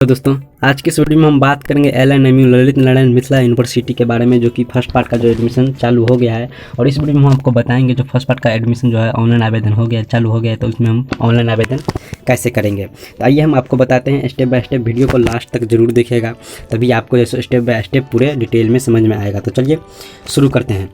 तो दोस्तों आज की इस वीडियो में हम बात करेंगे LNMU ललित नारायण मिथिला यूनिवर्सिटी के बारे में, जो कि फर्स्ट पार्ट का जो एडमिशन चालू हो गया है। और इस वीडियो में हम आपको बताएंगे जो फर्स्ट पार्ट का एडमिशन जो है ऑनलाइन आवेदन हो गया, चालू हो गया है, तो उसमें हम ऑनलाइन आवेदन कैसे करेंगे। तो आइए हम आपको बताते हैं स्टेप बाय स्टेप। वीडियो को लास्ट तक जरूर देखिएगा, तभी आपको जैसे स्टेप बाय स्टेप पूरे डिटेल में समझ में आएगा। तो चलिए शुरू करते हैं।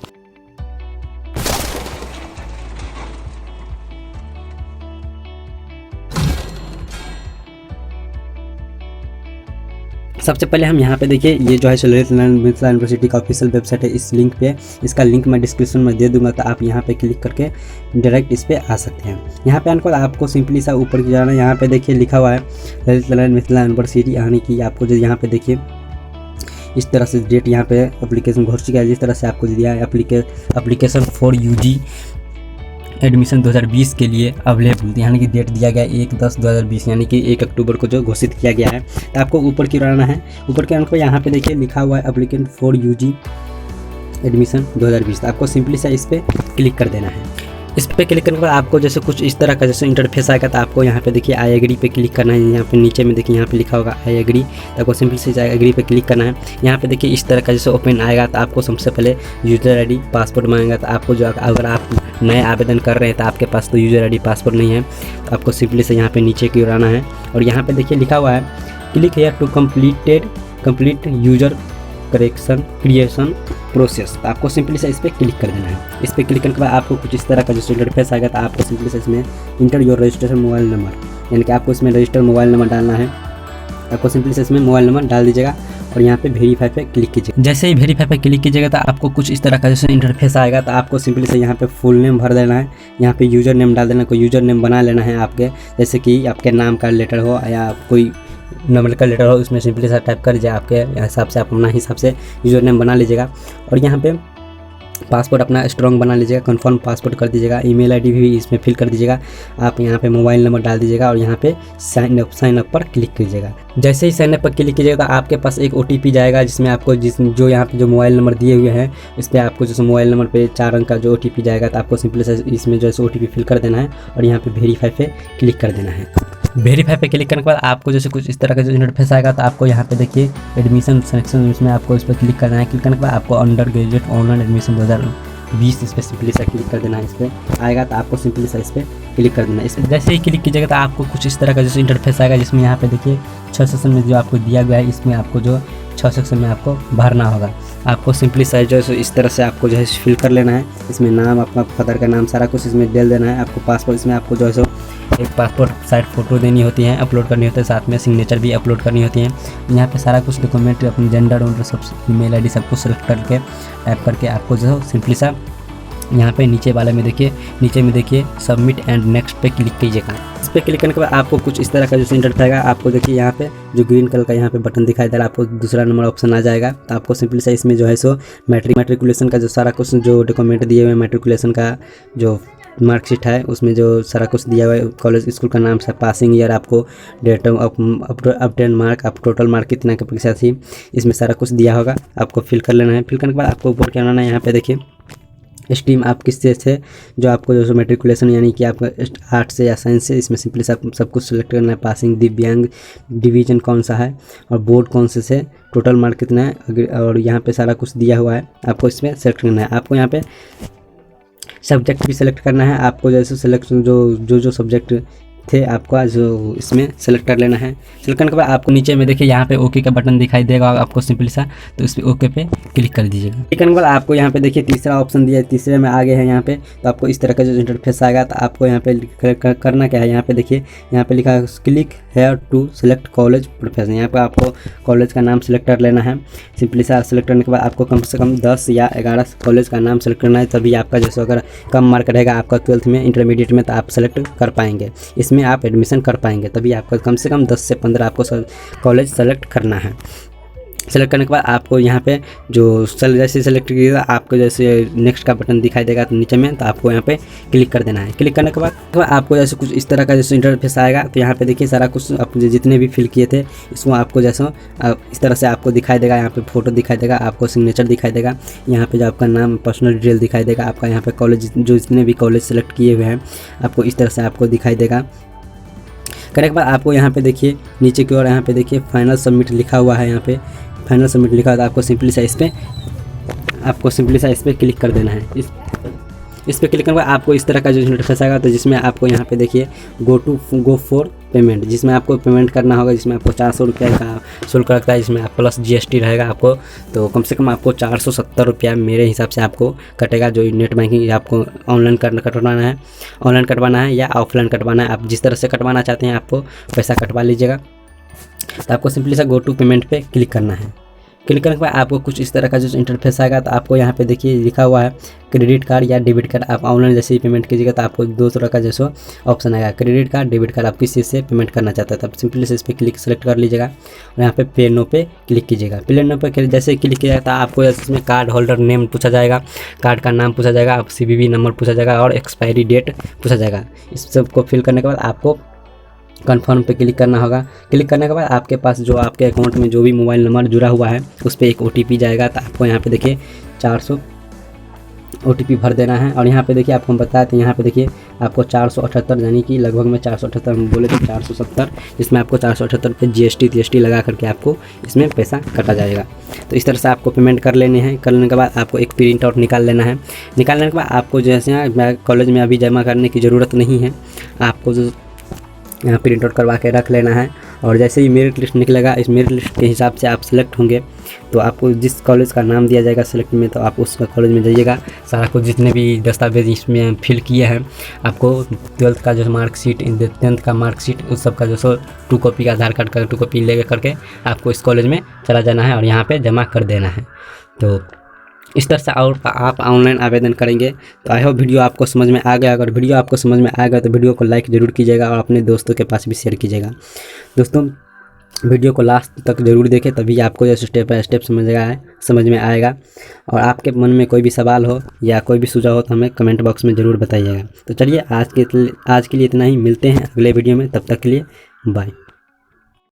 सबसे पहले हम यहाँ पे देखिए, ये जो है ललित नारायण मिथिला यूनिवर्सिटी का ऑफिशियल वेबसाइट है। इस लिंक पे, इसका लिंक मैं डिस्क्रिप्शन में दे दूंगा, तो आप यहाँ पे क्लिक करके डायरेक्ट इस पे आ सकते हैं। यहाँ पे आने आपको सिंपली सा ऊपर की जाना है। यहाँ पे देखिए लिखा हुआ है ललित नारायण मिथिला यूनिवर्सिटी, यानी कि आपको जो यहाँ पे देखिए इस तरह से डेट यहाँ पे एप्लीकेशन घोषित किया है। जिस तरह से आपको दिया है एप्लीकेशन फॉर UG एडमिशन 2020 के लिए अवेलेबल, यानी कि डेट दिया गया 1/10/2020, यानी कि 1 अक्टूबर को जो घोषित किया गया है। तो आपको ऊपर की ओर आना है। ऊपर के आने को यहाँ पे देखिए लिखा हुआ है एप्लीकेंट फॉर UG एडमिशन 2020। तो आपको सिंपली से इस पर क्लिक कर देना है। इस पर क्लिक करने के बाद आपको जैसे कुछ इस तरह का जैसे इंटरफेस आएगा। तो आपको यहाँ पे देखिए आई एग्री पे क्लिक करना है। यहाँ पे नीचे में देखिए यहाँ पे लिखा होगा आई एग्री, तो आपको सिंपली से आई एग्री पे क्लिक करना है। यहाँ पे देखिए इस तरह का जैसे ओपन आएगा। तो आपको सबसे पहले यूजर ID पासपोर्ट मांगेगा। तो आपको जो अगर आप नए आवेदन कर रहे हैं तो आपके पास तो यूजर ID पासपोर्ट नहीं है, तो आपको सिंपली से यहाँ पे नीचे की ओर आना है। और यहाँ पे देखिए लिखा हुआ है click here to complete user creation process. तो आपको सिंपली से इस पर क्लिक कर देना है। इस पर क्लिक करने के बाद आपको कुछ इस तरह का जो इंटरफेस आएगा। तो आपको सिंपली से इसमें inter your registration mobile number, यानी कि आपको इसमें रजिस्टर मोबाइल नंबर डालना है। आपको सिंपली से इसमें मोबाइल नंबर डाल दीजिएगा और यहाँ पे वेरीफाई पे क्लिक कीजिएगा। जैसे ही वेरीफाई पे क्लिक कीजिएगा तो आपको कुछ इस तरह का जैसे इंटरफेस आएगा। तो आपको सिंपली से यहाँ पे फुल नेम भर देना है। यहाँ पे यूजर नेम डाल देना, कोई यूजर नेम बना लेना है आपके, जैसे कि आपके नाम का लेटर हो या कोई नंबर का लेटर हो, उसमें सिंपली सा टाइप कर लीजिए। आपके हिसाब से आप अपना हिसाब से यूजर नेम बना लीजिएगा। और यहाँ पे पासपोर्ट अपना स्ट्रॉन्ग बना लीजिएगा, कन्फर्म पासपोर्ट कर दीजिएगा। ईमेल ID भी इसमें फिल कर दीजिएगा। आप यहाँ पे मोबाइल नंबर डाल दीजिएगा और यहाँ पे साइन अप पर क्लिक कीजिएगा। जैसे ही साइन अप पर क्लिक कीजिएगा तो आपके पास एक OTP जाएगा, जिसमें आपको जो यहाँ पे जो मोबाइल नंबर दिए हुए हैं इस पर आपको जैसे मोबाइल नंबर पे 4 अंक का जो OTP जाएगा। तो आपको सिंपली से इसमें जो है OTP फिल कर देना है और यहाँ पे वेरीफाई पे क्लिक कर देना है। वेरीफाई पे क्लिक करने के बाद आपको जैसे कुछ इस तरह का जो इंटरफेस आएगा। तो आपको यहाँ पे देखिए एडमिशन सेक्शन, इसमें आपको इस पर क्लिक करना है। क्लिक करने के बाद आपको अंडर ग्रेजुएट ऑनलाइन एडमिशन 2020 इस पर सिंपली सा क्लिक कर देना है। इस पर आएगा तो आपको सिंपली सा इस पर क्लिक कर देना है। इस पर जैसे ही क्लिक कीजिएगा तो आपको कुछ इस तरह का जैसे इंटरफेस आएगा, जिसमें यहाँ पे देखिए 6 सेक्शन में जो आपको दिया गया है, इसमें आपको जो 6 सेक्शन में आपको भरना होगा। आपको सिंपली साइज जो है इस तरह से आपको जो है फिल कर लेना है। इसमें नाम, अपना फादर का नाम, सारा कुछ इसमें डाल देना है। आपको पासपोर्ट, इसमें आपको जो है एक पासपोर्ट साइज फ़ोटो देनी होती है, अपलोड करनी होती है, साथ में सिग्नेचर भी अपलोड करनी होती है। यहाँ पे सारा कुछ डॉक्यूमेंट, अपनी जेंडर और सब ईमेल ID सब कुछ सेलेक्ट करके टाइप करके आपको जो है सिंपली सा यहाँ पे नीचे वाले में देखिए, नीचे में देखिए सबमिट एंड नेक्स्ट पे क्लिक कीजिएगा। इस पर क्लिक करने के बाद आपको कुछ इस तरह का जो इंटरफेस आएगा। आपको देखिए यहाँ पे जो ग्रीन कलर का यहाँ पे बटन दिखाई दे रहा है, आपको दूसरा नंबर ऑप्शन आ जाएगा। तो आपको सिंपली से इसमें जो है मैट्रिकुलेशन का जो सारा कुछ जो डॉक्यूमेंट दिए हुए हैं, मैट्रिकुलेशन का जो मार्कशीट है, उसमें जो सारा कुछ दिया हुआ है, कॉलेज स्कूल का नाम, पासिंग ईयर, आपको डेट अपडेट मार्क, आप टोटल मार्क कितना की परीक्षा थी, इसमें सारा कुछ दिया होगा। आपको फिल कर लेना है। फिल करने के बाद आपको ऊपर क्या आना है, यहाँ पे देखिए स्ट्रीम आप किससे थे, जो आपको जो मैट्रिकुलेशन यानी कि आपका आर्ट से या साइंस से, इसमें सिंपली सब कुछ सेलेक्ट करना है। पासिंग, दिव्यांग, डिवीजन कौन सा है और बोर्ड कौन से, टोटल मार्क कितना है, और यहाँ पे सारा कुछ दिया हुआ है। आपको इसमें सेलेक्ट करना है। आपको यहाँ पे सब्जेक्ट भी सेलेक्ट करना है। आपको जैसे सिलेक्शन जो सब्जेक्ट थे आपका जो इसमें सेलेक्ट कर लेना है। सेलेक्ट करने के बाद आपको नीचे में देखिए यहाँ पे ओके का बटन दिखाई देगा आपको, सिंपली सा तो इस पर ओके पे क्लिक कर दीजिएगा। क्लिक करने के बाद आपको यहाँ पे देखिए तीसरा ऑप्शन दिया है, तीसरे में आगे है यहाँ पे। तो आपको इस तरह का जो इंटरफेस आएगा। तो आपको यहाँ पे करना क्या है, यहाँ पे देखिए यहाँ पे लिखा है click here to select college profession. यहाँ पे आपको कॉलेज का नाम सेलेक्ट कर लेना है। सिंपली सा सेलेक्ट करने के बाद आपको कम से कम 10 या 11 कॉलेज का नाम सेलेक्ट करना है, तभी आपका जैसे अगर कम मार्क रहेगा आपका 12th में, इंटरमीडिएट में, तो आप सेलेक्ट कर पाएंगे, इसमें आप एडमिशन कर पाएंगे। तभी आपको कम से कम 10 से 15 आपको कॉलेज सेलेक्ट करना है। सेलेक्ट करने के बाद आपको यहाँ पे जो जैसे सेलेक्ट कीजिएगा, आपको जैसे नेक्स्ट का बटन दिखाई देगा तो नीचे में, तो आपको यहाँ पे क्लिक कर देना है। क्लिक करने के बाद तो आपको जैसे कुछ इस तरह का जैसे इंटरफेस आएगा। तो यहाँ पे देखिए सारा कुछ आप जितने भी फिल किए थे इसको आपको जैसे इस तरह से आपको दिखाई देगा। यहाँ पे फोटो दिखाई देगा, आपको सिग्नेचर दिखाई देगा, यहाँ पे जो आपका नाम, पर्सनल डिटेल दिखाई देगा, आपका यहाँ पे कॉलेज जो जितने भी कॉलेज सेलेक्ट किए हुए हैं आपको इस तरह से आपको दिखाई देगा। करने के बाद आपको यहाँ पे देखिए नीचे की ओर यहाँ पे देखिए फाइनल सबमिट लिखा हुआ है। यहाँ पे फाइनल सबमिट लिखा हुआ है, तो आपको सिंपली सा इस पर क्लिक कर देना है। इस पर क्लिक करने के बाद आपको इस तरह का जो इंटरफेस आएगा, तो जिसमें आपको यहाँ पे देखिए गो फॉर पेमेंट, जिसमें आपको पेमेंट करना होगा, जिसमें आपको 400 रुपये का शुल्क लगता है, जिसमें आप प्लस GST रहेगा आपको। तो कम से कम आपको 470 रुपया मेरे हिसाब से आपको कटेगा, जो नेट बैंकिंग आपको ऑनलाइन कटवाना है या ऑफलाइन कटवाना है। आप जिस तरह से कटवाना चाहते हैं आपको पैसा कटवा लीजिएगा। तो आपको सिंपली सा गो टू पेमेंट पे क्लिक करना है। क्लिक करने के बाद आपको कुछ इस तरह का जो इंटरफेस आएगा, तो आपको यहाँ पे देखिए लिखा हुआ है क्रेडिट कार्ड या डेबिट कार्ड। आप ऑनलाइन जैसे ही पेमेंट कीजिएगा तो आपको 2 तरह का जैसा ऑप्शन आएगा, क्रेडिट कार्ड, डेबिट कार्ड। आप किस चीज़ से पेमेंट करना चाहते हैं, तब सिंपली से इस पर सेलेक्ट कर लीजिएगा और यहाँ पे पे नो पे क्लिक कीजिएगा। पे नो पे जैसे क्लिक किया तो आपको इसमें कार्ड होल्डर नेम पूछा जाएगा, कार्ड का नाम पूछा जाएगा, आप CVV नंबर पूछा जाएगा और एक्सपायरी डेट पूछा जाएगा। इस सब को फिल करने के बाद आपको कन्फर्म पे क्लिक करना होगा। क्लिक करने के बाद आपके पास जो आपके अकाउंट में जो भी मोबाइल नंबर जुड़ा हुआ है उस पर एक OTP जाएगा। तो आपको यहाँ पे देखिए 400 OTP भर देना है। और यहाँ पे देखिए आपको हम बताते हैं, यहाँ पे देखिए आपको 478 यानी कि लगभग में 478 हम बोले तो 470, जिसमें आपको 478 रुपये GST लगा करके आपको इसमें पैसा कटा जाएगा। तो इस तरह से आपको पेमेंट कर लेने हैं। करने के बाद आपको एक प्रिंट आउट निकाल लेना है। निकालने के बाद आपको जैसे यहाँ कॉलेज में अभी जमा करने की ज़रूरत नहीं है, आपको जो यहाँ प्रिंट आउट करवा के रख लेना है। और जैसे ही मेरिट लिस्ट निकलेगा, इस मेरिट लिस्ट के हिसाब से आप सिलेक्ट होंगे, तो आपको जिस कॉलेज का नाम दिया जाएगा सिलेक्ट में, तो आप उस कॉलेज में जाइएगा। सारा कुछ जितने भी दस्तावेज इसमें फिल किए हैं, आपको 12th का जो मार्कशीट, 10th का मार्कशीट, उस सब का जो 2 कॉपी का आधार कार्ड का 2 कॉपी ले करके आपको इस कॉलेज में चला जाना है और यहाँ पर जमा कर देना है। तो इस तरह से और आप ऑनलाइन आवेदन करेंगे। तो आई होप वीडियो आपको समझ में आ गया। अगर वीडियो आपको समझ में आएगा तो वीडियो को लाइक ज़रूर कीजिएगा और अपने दोस्तों के पास भी शेयर कीजिएगा। दोस्तों वीडियो को लास्ट तक ज़रूर देखें, तभी आपको जैसे स्टेप बाय स्टेप समझ में आएगा। और आपके मन में कोई भी सवाल हो या कोई भी सुझाव हो तो हमें कमेंट बॉक्स में ज़रूर बताइएगा। तो चलिए आज के लिए इतना ही, मिलते हैं अगले वीडियो में, तब तक के लिए बाय।